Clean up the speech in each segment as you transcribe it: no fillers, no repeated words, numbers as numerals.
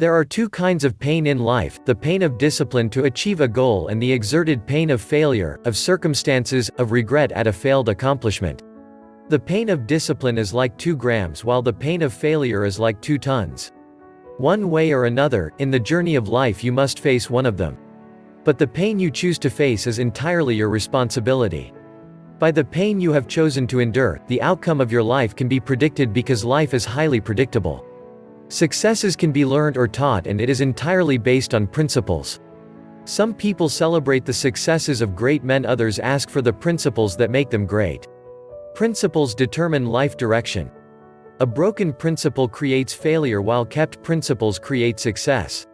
There are two kinds of pain in life: the pain of discipline to achieve a goal and the exerted pain of failure, of circumstances, of regret at a failed accomplishment. The pain of discipline is like 2 grams while the pain of failure is like 2 tons. One way or another, in the journey of life you must face one of them. But the pain you choose to face is entirely your responsibility. By the pain you have chosen to endure, the outcome of your life can be predicted because life is highly predictable. Successes can be learned or taught, and it is entirely based on principles. Some people celebrate the successes of great men, others ask for the principles that make them great. Principles determine life direction. A broken principle creates failure while kept principles create success.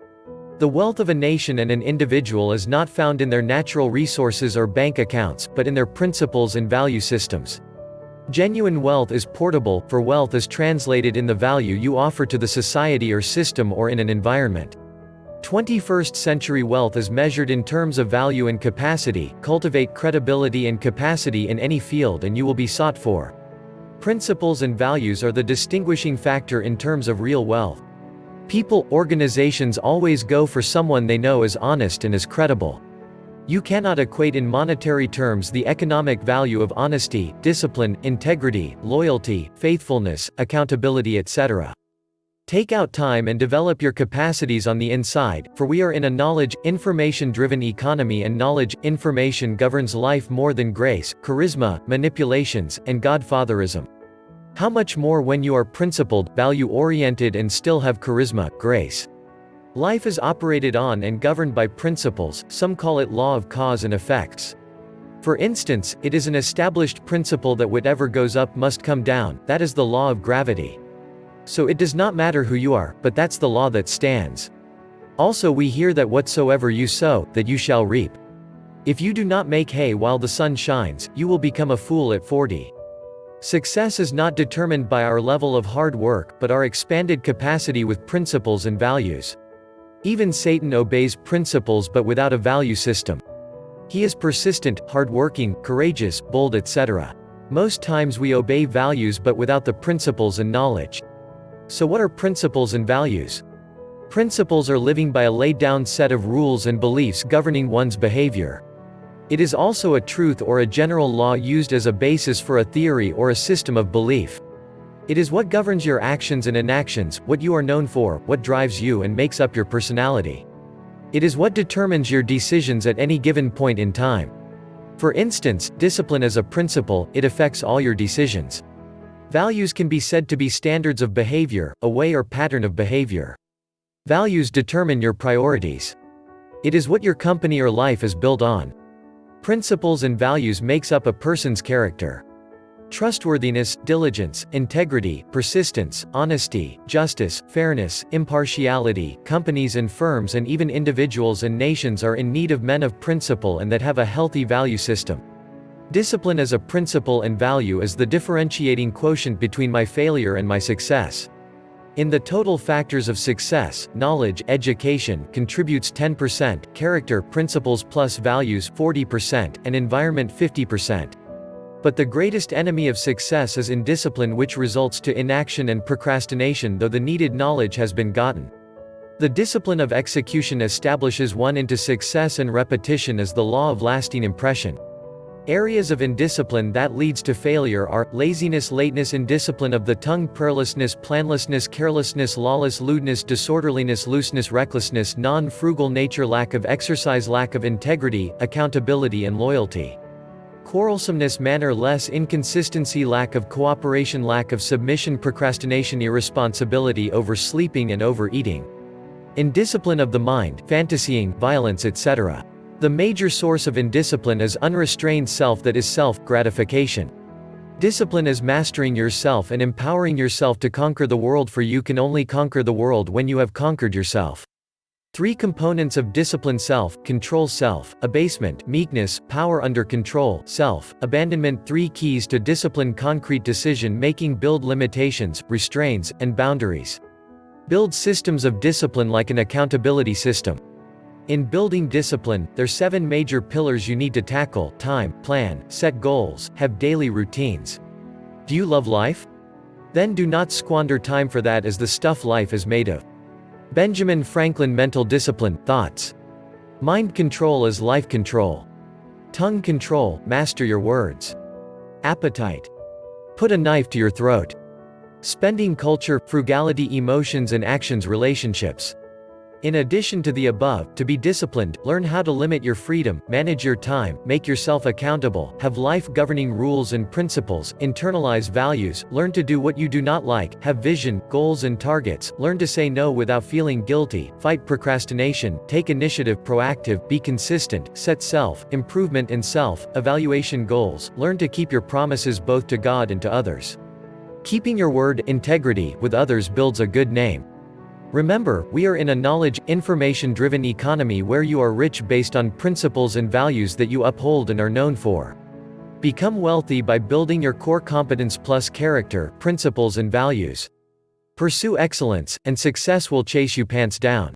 The wealth of a nation and an individual is not found in their natural resources or bank accounts, but in their principles and value systems. Genuine wealth is portable, for wealth is translated in the value you offer to the society or system or in an environment. 21st century wealth is measured in terms of value and capacity. Cultivate credibility and capacity in any field and you will be sought for. Principles and values are the distinguishing factor in terms of real wealth. People, organizations always go for someone they know is honest and is credible. You cannot equate in monetary terms the economic value of honesty, discipline, integrity, loyalty, faithfulness, accountability, etc. Take out time and develop your capacities on the inside, for we are in a knowledge, information-driven economy, and knowledge, information governs life more than grace, charisma, manipulations, and godfatherism. How much more when you are principled, value-oriented and still have charisma, grace. Life is operated on and governed by principles, some call it law of cause and effects. For instance, it is an established principle that whatever goes up must come down, that is the law of gravity. So it does not matter who you are, but that's the law that stands. Also we hear that whatsoever you sow, that you shall reap. If you do not make hay while the sun shines, you will become a fool at 40. Success is not determined by our level of hard work, but our expanded capacity with principles and values. Even Satan obeys principles but without a value system. He is persistent, hardworking, courageous, bold, etc. Most times we obey values but without the principles and knowledge. So what are principles and values? Principles are living by a laid-down set of rules and beliefs governing one's behavior. It is also a truth or a general law used as a basis for a theory or a system of belief. It is what governs your actions and inactions, what you are known for, what drives you and makes up your personality. It is what determines your decisions at any given point in time. For instance, discipline as a principle, it affects all your decisions. Values can be said to be standards of behavior, a way or pattern of behavior. Values determine your priorities. It is what your company or life is built on. Principles and values makes up a person's character. Trustworthiness, diligence, integrity, persistence, honesty, justice, fairness, impartiality. Companies and firms and even individuals and nations are in need of men of principle and that have a healthy value system. Discipline as a principle and value is the differentiating quotient between my failure and my success. In the total factors of success, knowledge, education, contributes 10%, character, principles plus values 40%, and environment 50%. But the greatest enemy of success is indiscipline, which results to inaction and procrastination though the needed knowledge has been gotten. The discipline of execution establishes one into success, and repetition is the law of lasting impression. Areas of indiscipline that leads to failure are laziness, lateness, indiscipline of the tongue, prayerlessness, planlessness, carelessness, lawless, lewdness, disorderliness, looseness, recklessness, non-frugal nature, lack of exercise, lack of integrity, accountability and loyalty. Quarrelsomeness, manner less, inconsistency, lack of cooperation, lack of submission, procrastination, irresponsibility, oversleeping and overeating. Indiscipline of the mind, fantasying, violence, etc. The major source of indiscipline is unrestrained self, that is self-gratification. Discipline is mastering yourself and empowering yourself to conquer the world, for you can only conquer the world when you have conquered yourself. 3 components of discipline: self-control, self-abasement, meekness, power under control, self-abandonment. 3 keys to discipline: concrete decision-making, build limitations, restraints, and boundaries. Build systems of discipline like an accountability system. In building discipline, there are 7 major pillars you need to tackle: time, plan, set goals, have daily routines. Do you love life? Then do not squander time for that, as the stuff life is made of. Benjamin Franklin. Mental discipline, thoughts. Mind control is life control. Tongue control, master your words. Appetite. Put a knife to your throat. Spending culture, frugality. Emotions and actions. Relationships. In addition to the above, to be disciplined, learn how to limit your freedom, manage your time, make yourself accountable, have life-governing rules and principles, internalize values, learn to do what you do not like, have vision, goals and targets, learn to say no without feeling guilty, fight procrastination, take initiative, proactive, be consistent, set self-improvement and self-evaluation goals, learn to keep your promises both to God and to others. Keeping your word, integrity, with others builds a good name. Remember, we are in a knowledge, information-driven economy where you are rich based on principles and values that you uphold and are known for. Become wealthy by building your core competence plus character, principles and values. Pursue excellence, and success will chase you pants down.